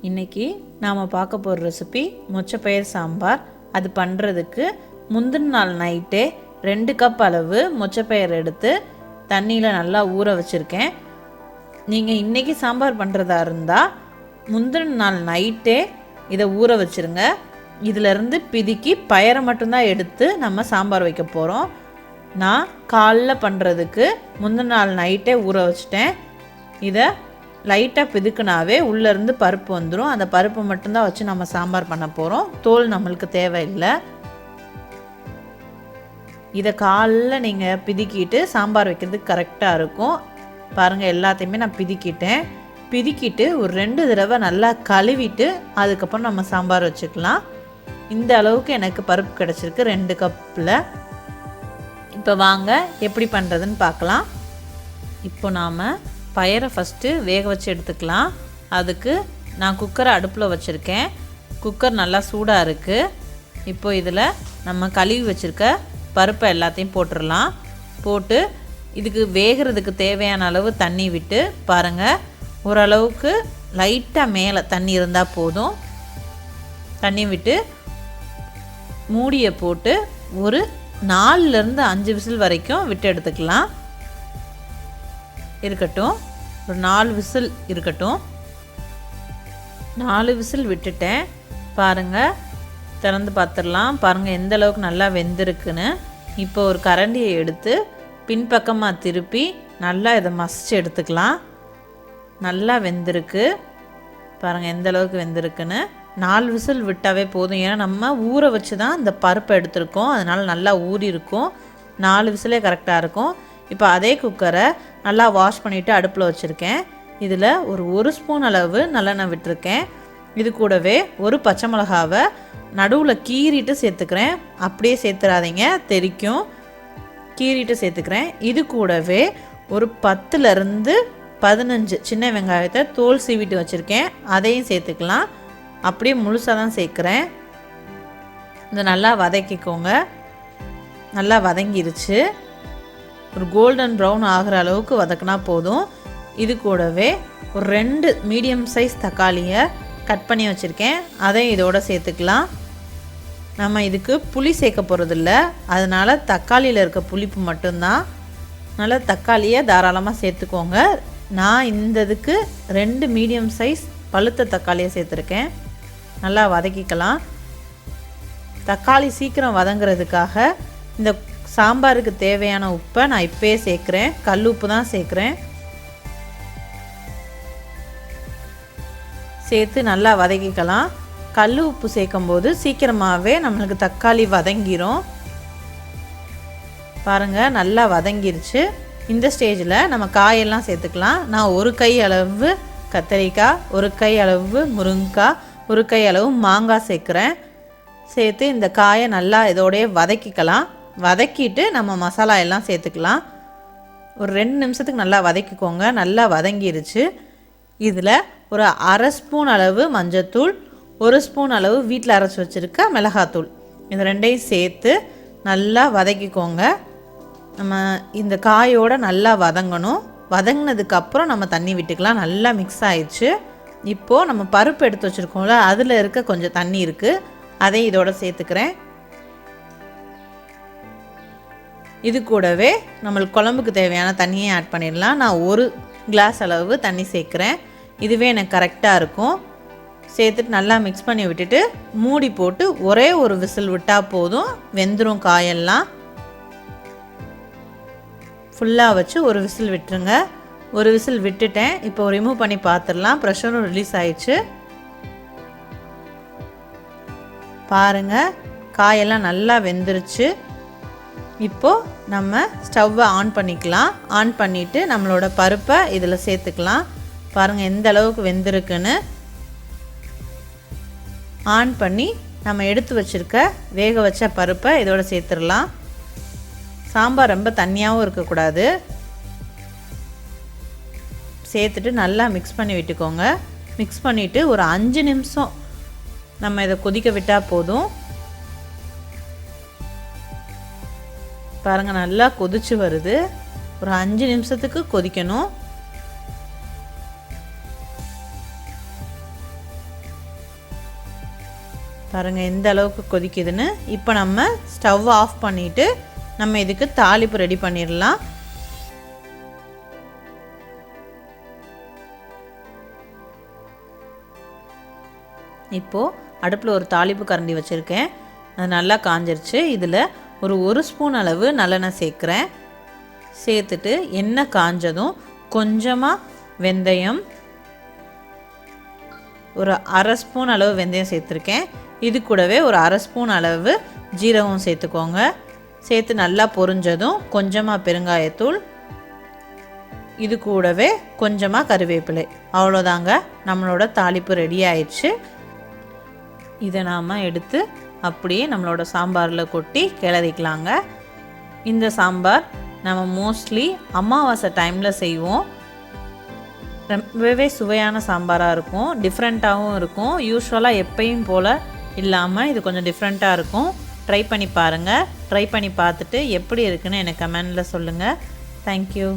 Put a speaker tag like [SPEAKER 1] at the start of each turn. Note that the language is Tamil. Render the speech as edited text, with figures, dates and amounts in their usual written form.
[SPEAKER 1] இன்றைக்கி நாம் பார்க்க போகிற ரெசிபி மொச்சப்பயிர் சாம்பார். அது பண்ணுறதுக்கு முந்தின நாள் நைட்டே 2 கப் அளவு மொச்சப்பயிர் எடுத்து தண்ணியில் நல்லா ஊற வச்சுருக்கேன். நீங்கள் இன்றைக்கி சாம்பார் பண்ணுறதா இருந்தால் முந்தின நாள் நைட்டே இதை ஊற வச்சுருங்க. இதிலேருந்து பிதுக்கி பயரை மட்டும்தான் எடுத்து நம்ம சாம்பார் வைக்க போகிறோம். நான் காலைல பண்ணுறதுக்கு முந்தின நாள் நைட்டே ஊற வச்சுட்டேன். இதை லைட்டாக பிதுக்குனாவே உள்ளேருந்து பருப்பு வந்துடும். அந்த பருப்பு மட்டும்தான் வச்சு நம்ம சாம்பார் பண்ண போகிறோம். தோல் நம்மளுக்கு தேவையில்லை. இதை காலைல நீங்கள் பிதுக்கிட்டு சாம்பார் வைக்கிறதுக்கு கரெக்டாக இருக்கும். பாருங்கள், எல்லாத்தையுமே நான் பிதுக்கிட்டு ஒரு 2 தடவை நல்லா கழுவிட்டு அதுக்கப்புறம் நம்ம சாம்பார் வச்சுக்கலாம். இந்த அளவுக்கு எனக்கு பருப்பு கிடச்சிருக்கு 2 கப்பில். இப்போ வாங்க எப்படி பண்ணுறதுன்னு பார்க்கலாம். இப்போ நாம் பயரை ஃபஸ்ட்டு வேக வச்சு எடுத்துக்கலாம். அதுக்கு நான் குக்கரை அடுப்பில் வச்சுருக்கேன். குக்கர் நல்லா சூடாக இருக்குது. இப்போ இதில் நம்ம கழுவி வச்சுருக்க பருப்பை எல்லாத்தையும் போட்டுடலாம். போட்டு இதுக்கு வேகிறதுக்கு தேவையான அளவு தண்ணி விட்டு பாருங்கள், ஓரளவுக்கு லைட்டாக மேலே தண்ணி இருந்தால் போதும். தண்ணி விட்டு மூடியை போட்டு ஒரு 4லேருந்து 5 விசில் வரைக்கும் விட்டு எடுத்துக்கலாம். இருக்கட்டும், ஒரு 4 விசில் இருக்கட்டும். 4 விசில் விட்டுட்டேன். பாருங்கள், திறந்து பார்த்துடலாம். பாருங்கள் எந்த அளவுக்கு நல்லா வெந்திருக்குன்னு. இப்போ ஒரு கரண்டியை எடுத்து பின்பக்கமாக திருப்பி நல்லா இதை மசிச்சு எடுத்துக்கலாம். நல்லா வெந்திருக்கு. பாருங்கள் எந்த அளவுக்கு வெந்திருக்குன்னு. 4 விசில் விட்டாவே போதும். ஏன்னா நம்ம ஊற வச்சு தான் இந்த பருப்பை எடுத்துருக்கோம். அதனால் நல்லா ஊறி இருக்கும். 4 விசிலே கரெக்டாக இருக்கும். இப்போ அதே குக்கரை நல்லா வாஷ் பண்ணிவிட்டு அடுப்பில் வச்சுருக்கேன். இதில் ஒரு ஸ்பூன் அளவு நல்லெண்ணெய் விட்டுருக்கேன். இது கூடவே ஒரு பச்சை மிளகாவை நடுவில் கீறிட்டு சேர்த்துக்கிறேன். அப்படியே சேர்த்துறாதீங்க, தெரிக்கும். கீறிட்டு சேர்த்துக்கிறேன். இது கூடவே ஒரு 10லேருந்து 15 சின்ன வெங்காயத்தை தோல் சீவிட்டு வச்சுருக்கேன். அதையும் சேர்த்துக்கலாம். அப்படியே முழுசாக தான் சேர்க்குறேன். இதை நல்லா வதக்கிக்கோங்க. நல்லா வதங்கிருச்சு. ஒரு கோல்டன் ப்ரௌன் ஆகிற அளவுக்கு வதக்கினா போதும். இது கூடவே ஒரு 2 மீடியம் சைஸ் தக்காளியை கட் பண்ணி வச்சுருக்கேன். அதையும் இதோட சேர்த்துக்கலாம். நம்ம இதுக்கு புளி சேர்க்க போகிறதில்ல, அதனால் தக்காளியில் இருக்க புளிப்பு மட்டும்தான். நல்லா தக்காளியை தாராளமாக சேர்த்துக்கோங்க. நான் இந்த இதுக்கு 2 மீடியம் சைஸ் பழுத்த தக்காளியை சேர்த்துருக்கேன். நல்லா வதக்கிக்கலாம். தக்காளி சீக்கிரம் வதங்கிறதுக்காக இந்த சாம்பாருக்கு தேவையான உப்பை நான் இப்போயே சேர்க்குறேன். கல் உப்பு தான் சேர்க்குறேன். சேர்த்து நல்லா வதக்கிக்கலாம். கல் உப்பு சேர்க்கும்போது சீக்கிரமாகவே நம்மளுக்கு தக்காளி வதங்கிரும். பாருங்கள், நல்லா வதங்கிருச்சு. இந்த ஸ்டேஜில் நம்ம காயெல்லாம் சேர்த்துக்கலாம். நான் 1 கை அளவு கத்திரிக்காய், 1 கை அளவு முருங்கைக்காய், 1 கை அளவு மாங்காய் சேர்க்குறேன். சேர்த்து இந்த காயை நல்லா இதோடய வதக்கிக்கலாம். வதக்கிட்டு நம்ம மசாலா எல்லாம் சேர்த்துக்கலாம். ஒரு 2 நிமிஷத்துக்கு நல்லா வதக்கிக்கோங்க. நல்லா வதங்கிருச்சு. இதில் ஒரு 1/2 ஸ்பூன் அளவு மஞ்சத்தூள், 1 ஸ்பூன் அளவு வீட்டில் அரைச்சி வச்சுருக்க மிளகாத்தூள், இது 2ஐயும் சேர்த்து நல்லா வதக்கிக்கோங்க. நம்ம இந்த காயோடு நல்லா வதங்கணும். வதங்கினதுக்கப்புறம் நம்ம தண்ணி விட்டுக்கலாம். நல்லா மிக்ஸ் ஆயிடுச்சு. இப்போது நம்ம பருப்பு எடுத்து வச்சுருக்கோம்ல, அதில் இருக்க கொஞ்சம் தண்ணி இருக்குது. அதையும் இதோட சேர்த்துக்கிறேன். இது கூடவே நம்மளுக்கு குழம்புக்கு தேவையான தண்ணியை ஆட் பண்ணிடலாம். நான் 1 கிளாஸ் அளவு தண்ணி சேர்க்குறேன். இதுவே எனக்கு கரெக்டாக இருக்கும். சேர்த்துட்டு நல்லா மிக்ஸ் பண்ணி விட்டுட்டு மூடி போட்டு ஒரே ஒரு விசில் விட்டால் போதும். வெந்துடும் காயெல்லாம். ஃபுல்லாக வச்சு ஒரு விசில் விட்டுருங்க. ஒரு விசில் விட்டுட்டேன். இப்போ ரிமூவ் பண்ணி பார்த்துடலாம். ப்ரெஷரும் ரிலீஸ் ஆயிடுச்சு. பாருங்கள், காயெல்லாம் நல்லா வெந்துருச்சு. இப்போது நம்ம ஸ்டவ்வை ஆன் பண்ணிக்கலாம். ஆன் பண்ணிவிட்டு நம்மளோட பருப்பை இதில் சேர்த்துக்கலாம். பாருங்கள் எந்த அளவுக்கு வெந்திருக்குன்னு. ஆன் பண்ணி நம்ம எடுத்து வச்சுருக்க வேக வச்ச பருப்பை இதோட சேர்த்துடலாம். சாம்பார் ரொம்ப தண்ணியாகவும் இருக்கக்கூடாது. சேர்த்துட்டு நல்லா மிக்ஸ் பண்ணி விட்டுக்கோங்க. மிக்ஸ் பண்ணிவிட்டு ஒரு 5 நிமிஷம் நம்ம இதை கொதிக்க விட்டால் போதும். பாருங்கள், நல்லா கொதிச்சு வருது. ஒரு 5 நிமிஷத்துக்கு கொதிக்கணும். பாருங்கள் எந்த அளவுக்கு கொதிக்குதுன்னு. இப்போ நம்ம ஸ்டவ் ஆஃப் பண்ணிவிட்டு நம்ம இதுக்கு தாளிப்பு ரெடி பண்ணிடலாம். இப்போது அடுப்பில் ஒரு தாளிப்பு கரண்டி வச்சுருக்கேன். அது நல்லா காஞ்சிருச்சு. இதில் ஒரு ஸ்பூன் அளவு நல்லெண்ணெய் சேர்க்குறேன். சேர்த்துட்டு எண்ணெய் காஞ்சதும் கொஞ்சமாக வெந்தயம், ஒரு அரை ஸ்பூன் அளவு வெந்தயம் சேர்த்துருக்கேன். இது கூடவே ஒரு அரை ஸ்பூன் அளவு ஜீரகம் சேர்த்துக்கோங்க. சேர்த்து நல்லா பொரிஞ்சதும் கொஞ்சமாக பெருங்காயத்தூள், இது கூடவே கொஞ்சமாக கருவேப்பிலை. அவ்வளோதாங்க, நம்மளோட தாளிப்பு ரெடி ஆயிடுச்சு. இதை நாம் எடுத்து அப்படியே நம்மளோட சாம்பாரில் கொட்டி கிளறிக்கலாங்க. இந்த சாம்பார் நம்ம மோஸ்ட்லி அமாவாசை டைமில் செய்வோம். ரொம்பவே சுவையான சாம்பாராக இருக்கும், டிஃப்ரெண்ட்டாகவும் இருக்கும். யூஸ்வலாக எப்பயும் போல் இல்லாமல் இது கொஞ்சம் டிஃப்ரெண்ட்டாக இருக்கும். ட்ரை பண்ணி பாருங்கள். ட்ரை பண்ணி பார்த்துட்டு எப்படி இருக்குன்னு எனக்கு கமெண்டில் சொல்லுங்கள். தேங்க்யூ.